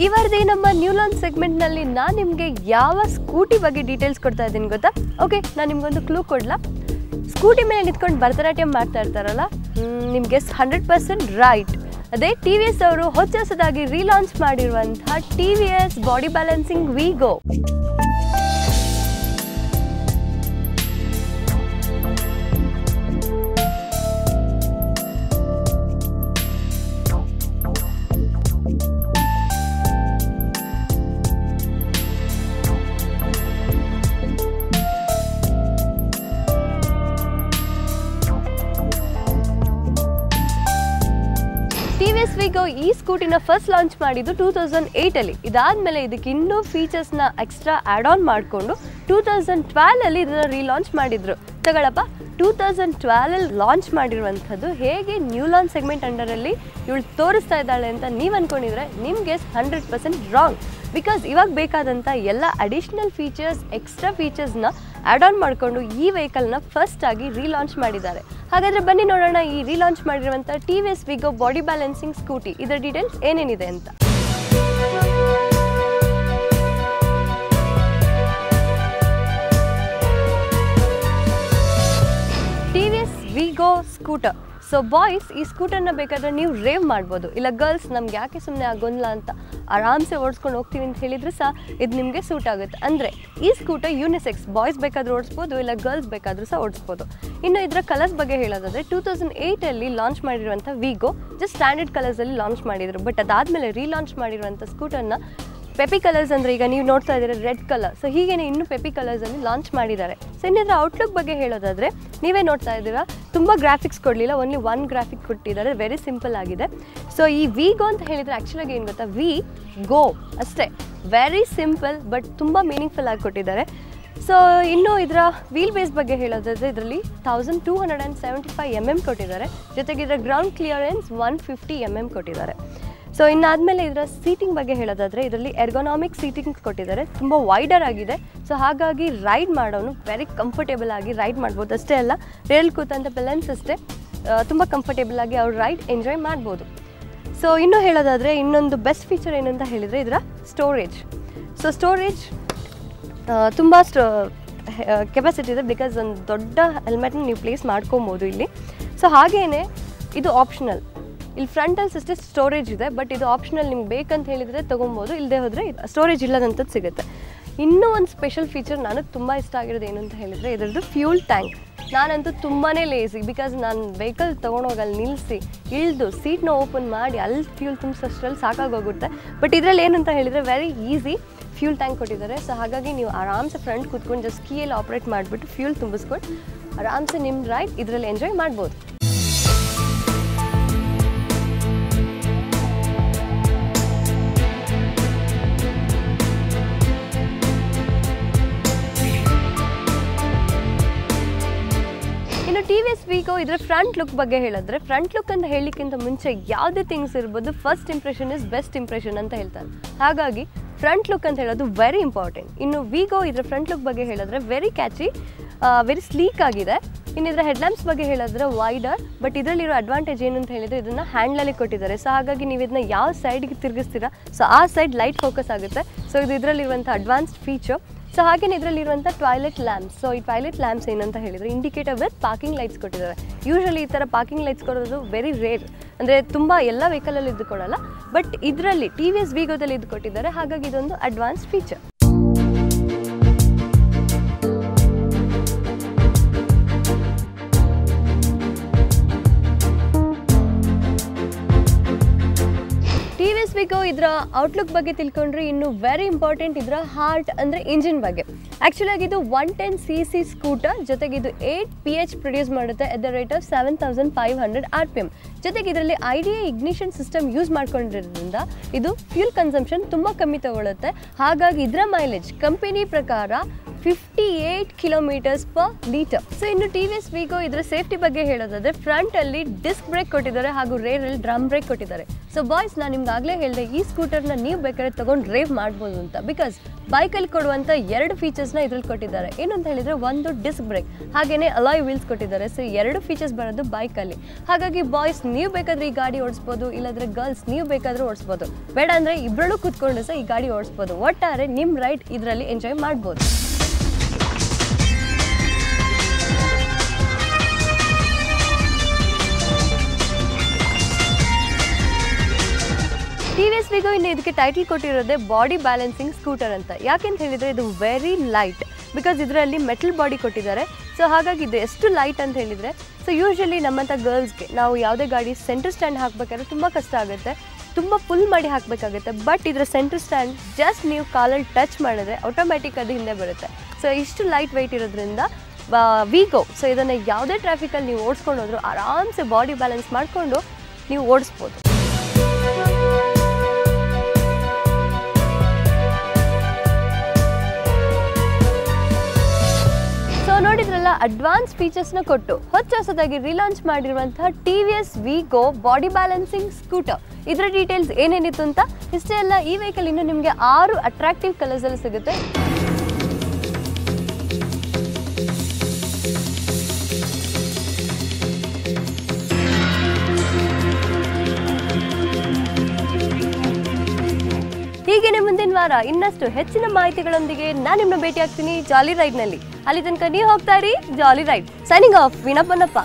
ಇವರದೇ ನಮ್ಮ new launch ಸೆಗ್ಮೆಂಟ್ನಲ್ಲಿ ನಾನು ನಿಮಗೆ ಯಾವ ಸ್ಕೂಟಿ ಬಗ್ಗೆ ಡೀಟೇಲ್ಸ್ ಕೊಡ್ತಾ ಇದ್ದೀನಿ ಗೊತ್ತಾ? ಓಕೆ, ನಾನು ನಿಮಗೊಂದು ಕ್ಲೂ ಕೊಡಲಾ? ಸ್ಕೂಟಿ ಮೇಲೆ ನಿಂತ್ಕೊಂಡು ಭರತನಾಟ್ಯ ಮಾಡ್ತಾ ಇರ್ತಾರಲ್ಲ, ನಿಮಗೆ 100% ರೈಟ್. ಅದೇ ಟಿ ವಿ ಎಸ್ ಅವರು ಹೊಸದಾಗಿ ರೀಲಾಂಚ್ ಮಾಡಿರುವಂತಹ T V S body balancing Wego. TVS Wego ಈ ಸ್ಕೂಟಿನ ಫಸ್ಟ್ ಲಾಂಚ್ ಮಾಡಿದ್ದು 2008 ಇದಾದ್ಮೇಲೆ ಇದಕ್ಕೆ ಇನ್ನೂ ಫೀಚರ್ಸ್ನ ಎಕ್ಸ್ಟ್ರಾ ಆ್ಯಡ್ ಆನ್ ಮಾಡಿಕೊಂಡು 2012 ಇದನ್ನ ರೀಲಾಂಚ್ ಮಾಡಿದ್ರು. ತಗೊಳಪ್ಪ, 2012 ಲಾಂಚ್ ಮಾಡಿರುವಂಥದ್ದು ಹೇಗೆ ನ್ಯೂ ಲಾಂಚ್ ಸೆಗ್ಮೆಂಟ್ ಅಂಡರಲ್ಲಿ ಇವಳು ತೋರಿಸ್ತಾ ಇದ್ದಾಳೆ ಅಂತ ನೀವು ಅಂದ್ಕೊಂಡಿದ್ರೆ ನಿಮಗೆ 100% ರಾಂಗ್. ಬಿಕಾಸ್ ಇವಾಗ ಬೇಕಾದಂಥ ಎಲ್ಲ ಅಡಿಷ್ನಲ್ ಫೀಚರ್ಸ್, ಎಕ್ಸ್ಟ್ರಾ ಫೀಚರ್ಸ್ನ ಆ್ಯಡ್ ಆನ್ ಮಾಡಿಕೊಂಡು ಈ ವೆಹಿಕಲ್ನ ಫಸ್ಟ್ ಆಗಿ ರೀಲಾಂಚ್ ಮಾಡಿದ್ದಾರೆ. ಹಾಗಾದರೆ ಬನ್ನಿ ನೋಡೋಣ ಈ ರೀಲಾಂಚ್ ಮಾಡಿರುವಂಥ T V S Wego body balancing scooty ಇದರ ಡೀಟೇಲ್ಸ್ ಏನೇನಿದೆ ಅಂತ. T V S Wego scooter. So boys, ಈ ಸ್ಕೂಟರ್ನ ಬೇಕಾದರೆ ನೀವು ರೇವ್ ಮಾಡ್ಬೋದು, ಇಲ್ಲ ಗರ್ಲ್ಸ್ ನಮ್ಗೆ ಯಾಕೆ ಸುಮ್ಮನೆ ಆಗೋಲ್ಲ ಅಂತ ಆರಾಮ್ಸೆ ಓಡಿಸ್ಕೊಂಡು ಹೋಗ್ತೀವಿ ಅಂತ ಹೇಳಿದರೆ ಸಹ ಇದು ನಿಮಗೆ ಸೂಟ್ ಆಗುತ್ತೆ. ಅಂದರೆ ಈ ಸ್ಕೂಟರ್ ಯೂನಿಸೆಕ್ಸ್, ಬಾಯ್ಸ್ ಬೇಕಾದರೂ ಓಡಿಸ್ಬೋದು, ಇಲ್ಲ ಗರ್ಲ್ಸ್ ಬೇಕಾದರೂ ಸಹ ಓಡಿಸ್ಬೋದು. ಇನ್ನು ಇದರ ಕಲರ್ಸ್ ಬಗ್ಗೆ ಹೇಳೋದಾದರೆ 2008 ಲಾಂಚ್ ಮಾಡಿರುವಂಥ ವಿಗೋ ಜಸ್ಟ್ ಸ್ಟ್ಯಾಂಡರ್ಡ್ ಕಲರ್ಸಲ್ಲಿ ಲಾಂಚ್ ಮಾಡಿದರು. ಬಟ್ ಅದಾದಮೇಲೆ ರೀಲಾಂಚ್ ಮಾಡಿರುವಂಥ ಸ್ಕೂಟರ್ನ ಪೆಪಿ ಕಲರ್ಸ್, ಅಂದರೆ ಈಗ ನೀವು ನೋಡ್ತಾ ಇದ್ದೀರ ರೆಡ್ ಕಲರ್, ಸೊ ಹೀಗೇನೆ ಇನ್ನೂ ಪೆಪಿ ಕಲರ್ಸಲ್ಲಿ ಲಾಂಚ್ ಮಾಡಿದ್ದಾರೆ. ಸೊ ಇನ್ನಿದ್ರ ಔಟ್ಲುಕ್ ಬಗ್ಗೆ ಹೇಳೋದಾದರೆ ನೀವೇ ನೋಡ್ತಾ ಇದ್ದೀರಾ, ತುಂಬ ಗ್ರಾಫಿಕ್ಸ್ ಕೊಡಲಿಲ್ಲ, ಓನ್ಲಿ 1 ಗ್ರಾಫಿಕ್ ಕೊಟ್ಟಿದ್ದಾರೆ, ವೆರಿ ಸಿಂಪಲ್ ಆಗಿದೆ. ಸೊ ಈ ವಿಗೋ ಅಂತ ಹೇಳಿದರೆ ಆ್ಯಕ್ಚುಲಾಗಿ ಏನು ಗೊತ್ತಾ, ವಿ ಗೋ ಅಷ್ಟೇ, ವೆರಿ ಸಿಂಪಲ್ ಬಟ್ ತುಂಬ ಮೀನಿಂಗ್ಫುಲ್ ಆಗಿ ಕೊಟ್ಟಿದ್ದಾರೆ. ಸೊ ಇನ್ನು ಇದರ ವೀಲ್ ಬೇಸ್ ಬಗ್ಗೆ ಹೇಳೋದಾದರೆ ಇದರಲ್ಲಿ 1275 mm ಕೊಟ್ಟಿದ್ದಾರೆ, ಜೊತೆಗೆ ಇದರ ಗ್ರೌಂಡ್ ಕ್ಲಿಯರೆನ್ಸ್ 150 mm ಕೊಟ್ಟಿದ್ದಾರೆ. ಸೊ ಇನ್ನಾದಮೇಲೆ ಇದರ ಸೀಟಿಂಗ್ ಬಗ್ಗೆ ಹೇಳೋದಾದರೆ ಇದರಲ್ಲಿ ಎರ್ಗೊನಾಮಿಕ್ ಸೀಟಿಂಗ್ ಕೊಟ್ಟಿದ್ದಾರೆ, ತುಂಬ ವೈಡರ್ ಆಗಿದೆ. ಸೊ ಹಾಗಾಗಿ ರೈಡ್ ಮಾಡೋನು ವೆರಿ ಕಂಫರ್ಟೇಬಲ್ ಆಗಿ ರೈಡ್ ಮಾಡ್ಬೋದು. ಅಷ್ಟೇ ಅಲ್ಲ, ರೇಲ್ ಕೂತಂಥ ಪೆಲೆನ್ಸ್ ಅಷ್ಟೇ ತುಂಬ ಕಂಫರ್ಟೇಬಲ್ ಆಗಿ ಅವ್ರು ರೈಡ್ ಎಂಜಾಯ್ ಮಾಡ್ಬೋದು. ಸೊ ಇನ್ನೂ ಹೇಳೋದಾದರೆ ಇನ್ನೊಂದು ಬೆಸ್ಟ್ ಫೀಚರ್ ಏನು ಅಂತ ಹೇಳಿದರೆ ಇದರ ಸ್ಟೋರೇಜ್. ಸೊ ಸ್ಟೋರೇಜ್ ತುಂಬ ಕೆಪಾಸಿಟಿ ಇದೆ, ಬಿಕಾಸ್ ಒಂದು ದೊಡ್ಡ ಹೆಲ್ಮೆಟ್ನ ನೀವು ಪ್ಲೇಸ್ ಮಾಡ್ಕೊಬೋದು ಇಲ್ಲಿ. ಸೊ ಹಾಗೇ ಇದು ಆಪ್ಷನಲ್, ಇಲ್ಲಿ ಫ್ರಂಟಲ್ಲಿ ಅಷ್ಟೇ ಸ್ಟೋರೇಜ್ ಇದೆ, ಬಟ್ ಇದು ಆಪ್ಷನಲ್, ನಿಮ್ಗೆ ಬೇಕಂತ ಹೇಳಿದರೆ ತೊಗೊಬೋದು, ಇಲ್ಲದೆ ಹೋದರೆ ಸ್ಟೋರೇಜ್ ಇಲ್ಲದಂಥದ್ದು ಸಿಗುತ್ತೆ. ಇನ್ನೂ ಒಂದು ಸ್ಪೆಷಲ್ ಫೀಚರ್ ನನಗೆ ತುಂಬ ಇಷ್ಟ ಆಗಿರೋದು ಏನು ಅಂತ ಹೇಳಿದರೆ ಇದರದ್ದು ಫ್ಯೂಲ್ ಟ್ಯಾಂಕ್. ನಾನಂತೂ ತುಂಬಾ ಲೇಸಿ, ಬಿಕಾಸ್ ನಾನು ವೆಹಿಕಲ್ ತೊಗೊಂಡೋಗಿ ಅಲ್ಲಿ ನಿಲ್ಲಿಸಿ ಇಳಿದು ಸೀಟ್ನ ಓಪನ್ ಮಾಡಿ ಅಲ್ಲಿ ಫ್ಯೂಲ್ ತುಂಬಿಸೋಷ್ಟರಲ್ಲಿ ಸಾಕಾಗೋಗುತ್ತೆ. ಬಟ್ ಇದರಲ್ಲಿ ಏನಂತ ಹೇಳಿದರೆ ವೆರಿ ಈಸಿ ಫ್ಯೂಲ್ ಟ್ಯಾಂಕ್ ಕೊಟ್ಟಿದ್ದಾರೆ. ಸೊ ಹಾಗಾಗಿ ನೀವು ಆರಾಮ್ಸೆ ಫ್ರಂಟ್ ಕೂತ್ಕೊಂಡು ಜಸ್ಟ್ ಕೀಯಲ್ಲಿ ಆಪ್ರೇಟ್ ಮಾಡಿಬಿಟ್ಟು ಫ್ಯೂಲ್ ತುಂಬಿಸ್ಕೊಂಡು ಆರಾಮ್ಸೆ ನಿಮ್ಮ ರೈಡ್ ಇದರಲ್ಲಿ ಎಂಜಾಯ್ ಮಾಡ್ಬೋದು. ಟಿ ವಿ ಎಸ್ ವಿಗೋ ಇದರ ಫ್ರಂಟ್ ಲುಕ್ ಬಗ್ಗೆ ಹೇಳಿದ್ರೆ, ಫ್ರಂಟ್ ಲುಕ್ ಅಂತ ಹೇಳಲಿಕ್ಕಿಂತ ಮುಂಚೆ ಯಾವುದೇ ಥಿಂಗ್ಸ್ ಇರ್ಬೋದು, first impression is best impression ಅಂತ ಹೇಳ್ತಾರೆ. ಹಾಗಾಗಿ ಫ್ರಂಟ್ ಲುಕ್ ಅಂತ ಹೇಳೋದು ವೆರಿ ಇಂಪಾರ್ಟೆಂಟ್. ಇನ್ನು ವಿಗೋ ಇದರ ಫ್ರಂಟ್ ಲುಕ್ ಬಗ್ಗೆ ಹೇಳಿದ್ರೆ ವೆರಿ ಕ್ಯಾಚಿ, ವೆರಿ ಸ್ಲೀಕ್ ಆಗಿದೆ. ಇನ್ನು ಇದರ ಹೆಡ್ಲ್ಯಾಂಪ್ಸ್ ಬಗ್ಗೆ ಹೇಳಿದ್ರೆ ವೈಡರ್, ಬಟ್ ಇದರಲ್ಲಿರೋ ಅಡ್ವಾಂಟೇಜ್ ಏನು ಅಂತ ಹೇಳಿದರೆ ಇದನ್ನು ಹ್ಯಾಂಡ್ಲಲ್ಲಿ ಕೊಟ್ಟಿದ್ದಾರೆ. ಸೊ ಹಾಗಾಗಿ ನೀವು ಇದನ್ನ ಯಾವ ಸೈಡ್ಗೆ ತಿರುಗಿಸ್ತೀರಾ, ಸೊ ಆ ಸೈಡ್ ಲೈಟ್ ಫೋಕಸ್ ಆಗುತ್ತೆ. ಸೊ ಇದು ಇದರಲ್ಲಿರುವಂಥ ಅಡ್ವಾನ್ಸ್ಡ್ ಫೀಚರ್. ಸೊ ಹಾಗೇನೆ ಇದರಲ್ಲಿರುವಂಥ ಟಾಯ್ಲೆಟ್ ಲ್ಯಾಂಪ್ಸ್. ಸೊ ಈ ಟಾಯ್ಲೆಟ್ ಲ್ಯಾಂಪ್ಸ್ ಏನಂತ ಹೇಳಿದರೆ ಇಂಡಿಕೇಟರ್ ವಿತ್ ಪಾರ್ಕಿಂಗ್ ಲೈಟ್ಸ್ ಕೊಟ್ಟಿದ್ದಾರೆ. ಯೂಶಲಿ ಈ ಥರ ಪಾರ್ಕಿಂಗ್ ಲೈಟ್ಸ್ ಕೊಡೋದು ವೆರಿ ರೇರ್, ಅಂದರೆ ತುಂಬ ಎಲ್ಲ ವೆಹಿಕಲಲ್ಲಿ ಇದು ಕೊಡೋಲ್ಲ, ಬಟ್ ಇದರಲ್ಲಿ ಟಿ ವಿ ಎಸ್ ವಿಗೋದಲ್ಲಿ ಇದು ಕೊಟ್ಟಿದ್ದಾರೆ. ಹಾಗಾಗಿ ಇದೊಂದು advance feature. T V S Wego ಇದರ ಔಟ್ಲುಕ್ ಬಗ್ಗೆ ತಿಳ್ಕೊಂಡ್ರೆ ಇನ್ನು ವೆರಿ ಇಂಪಾರ್ಟೆಂಟ್ ಇದರ ಹಾರ್ಟ್ ಅಂದರೆ ಇಂಜಿನ್ ಬಗ್ಗೆ. ಆ್ಯಕ್ಚುಲಾಗಿ ಇದು 110cc ಸ್ಕೂಟರ್, ಜೊತೆಗೆ ಇದು 8 PH ಪ್ರೊಡ್ಯೂಸ್ ಮಾಡುತ್ತೆ at the rate of 7500 RPM. ಜೊತೆಗೆ ಇದರಲ್ಲಿ IDA ಇಗ್ನಿಷನ್ ಸಿಸ್ಟಮ್ ಯೂಸ್ ಮಾಡ್ಕೊಂಡಿರೋದ್ರಿಂದ ಇದು ಫ್ಯೂಲ್ ಕನ್ಸಂಪ್ಷನ್ ತುಂಬ ಕಮ್ಮಿ ತಗೊಳುತ್ತೆ. ಹಾಗಾಗಿ ಇದರ ಮೈಲೇಜ್ ಕಂಪನಿ ಪ್ರಕಾರ 58 ಕಿಲೋಮೀಟರ್ಸ್ ಪರ್ ಲೀಟರ್. ಸೊ ಇನ್ನು TVS Vigo ಇದರ ಸೇಫ್ಟಿ ಬಗ್ಗೆ ಹೇಳೋದಾದ್ರೆ ಫ್ರಂಟ್ ಅಲ್ಲಿ ಡಿಸ್ಕ್ ಬ್ರೇಕ್ ಕೊಟ್ಟಿದ್ದಾರೆ ಹಾಗೂ ರೇರ್ ಅಲ್ಲಿ ಡ್ರಮ್ ಬ್ರೇಕ್ ಕೊಟ್ಟಿದ್ದಾರೆ. ಸೊ ಬಾಯ್ಸ್, ನಾನು ನಿಮ್ಗೆ ಆಗಲೇ ಹೇಳಿದೆ ಈ ಸ್ಕೂಟರ್ನ ನೀವು ಬೇಕಾದ್ರೆ ತಗೊಂಡು ರೇವ್ ಮಾಡ್ಬೋದು ಅಂತ. ಬಿಕಾಸ್ ಬೈಕಲ್ಲಿ ಕೊಡುವಂಥ 2 ಫೀಚರ್ಸ್ನ ಇದ್ರಲ್ಲಿ ಕೊಟ್ಟಿದ್ದಾರೆ. ಏನು ಅಂತ ಹೇಳಿದ್ರೆ, ಒಂದು ಡಿಸ್ಕ್ ಬ್ರೇಕ್, ಹಾಗೇನೆ ಅಲಾಯ್ ವೀಲ್ಸ್ ಕೊಟ್ಟಿದ್ದಾರೆ. ಸೊ 2 ಫೀಚರ್ಸ್ ಬರೋದು ಬೈಕಲ್ಲಿ. ಹಾಗಾಗಿ ಬಾಯ್ಸ್, ನೀವು ಬೇಕಾದ್ರೆ ಈ ಗಾಡಿ ಓಡಿಸ್ಬೋದು, ಇಲ್ಲಾಂದ್ರೆ ಗರ್ಲ್ಸ್ ನೀವು ಬೇಕಾದ್ರೆ ಓಡಿಸ್ಬೋದು. ಬೇಡ ಅಂದರೆ ಇಬ್ಬರಲ್ಲೂ ಕೂತ್ಕೊಂಡು ಸಹ ಈ ಗಾಡಿ ಓಡಿಸ್ಬೋದು. ಒಟ್ಟಾರೆ ನಿಮ್ಮ ರೈಡ್ ಇದರಲ್ಲಿ ಎಂಜಾಯ್ ಮಾಡ್ಬೋದು. TVS Vigo ಇನ್ನು ಇದಕ್ಕೆ ಟೈಟಲ್ ಕೊಟ್ಟಿರೋದೇ ಬಾಡಿ ಬ್ಯಾಲೆನ್ಸಿಂಗ್ ಸ್ಕೂಟರ್ ಅಂತ. ಯಾಕೆಂತ ಹೇಳಿದರೆ ಇದು ವೆರಿ ಲೈಟ್. ಬಿಕಾಸ್ ಇದರಲ್ಲಿ ಮೆಟಲ್ ಬಾಡಿ ಕೊಟ್ಟಿದ್ದಾರೆ. ಸೊ ಹಾಗಾಗಿ ಇದು ಎಷ್ಟು ಲೈಟ್ ಅಂತ ಹೇಳಿದರೆ, ಸೊ ಯೂಶ್ವಲಿ ನಮ್ಮಂಥ ಗರ್ಲ್ಸ್ಗೆ ನಾವು ಯಾವುದೇ ಗಾಡಿ ಸೆಂಟರ್ ಸ್ಟ್ಯಾಂಡ್ ಹಾಕಬೇಕಾದ್ರೆ ತುಂಬ ಕಷ್ಟ ಆಗುತ್ತೆ, ತುಂಬ ಫುಲ್ ಮಾಡಿ ಹಾಕಬೇಕಾಗುತ್ತೆ. ಬಟ್ ಇದರ ಸೆಂಟರ್ ಸ್ಟ್ಯಾಂಡ್ ಜಸ್ಟ್ ನೀವು ಕಾಲಲ್ಲಿ ಟಚ್ ಮಾಡಿದ್ರೆ ಆಟೋಮ್ಯಾಟಿಕ್ ಅದು ಹಿಂದೆ ಬರುತ್ತೆ. ಸೊ ಇಷ್ಟು ಲೈಟ್ ವೆಯ್ಟ್ ಇರೋದ್ರಿಂದ ವಿಗೋ, ಸೊ ಇದನ್ನು ಯಾವುದೇ ಟ್ರಾಫಿಕಲ್ಲಿ ನೀವು ಓಡಿಸ್ಕೊಂಡು ಹೋದ್ರು ಆರಾಮ್ಸೆ ಬಾಡಿ ಬ್ಯಾಲೆನ್ಸ್ ಮಾಡಿಕೊಂಡು ನೀವು ಓಡಿಸ್ಬೋದು. ನೋಡಿದ್ರಲ್ಲ, ಅಡ್ವಾನ್ಸ್ ಫೀಚರ್ಸ್ನ ಕೊಟ್ಟು ಹೊಸದಾಗಿ ರಿಲಾಂಚ್ ಮಾಡಿರುವಂತಹ TVS Vigo body balancing scooter. ಇದರ ಡೀಟೇಲ್ಸ್ ಏನೇನಿತ್ತು ಅಂತ ಇಷ್ಟೇ ಅಲ್ಲ, ಈ ವೆಹಿಕಲ್ ಇನ್ನು ನಿಮಗೆ 6 ಅಟ್ರಾಕ್ಟಿವ್ ಕಲರ್ಸ್ ಅಲ್ಲಿ ಸಿಗುತ್ತೆ. ಹೀಗೇನೆ ಮುಂದಿನ ವಾರ ಇನ್ನಷ್ಟು ಹೆಚ್ಚಿನ ಮಾಹಿತಿಗಳೊಂದಿಗೆ ನಾನು ನಿಮ್ಮನ್ನ ಭೇಟಿ ಆಗ್ತೀನಿ ಜಾಲಿ ರೈಡ್ನಲ್ಲಿ. ಅಲ್ಲಿ ತನಕ ನೀವು ಹೋಗ್ತಾ ಇರಿ jolly ride. Signing off, Veena Ponnappa.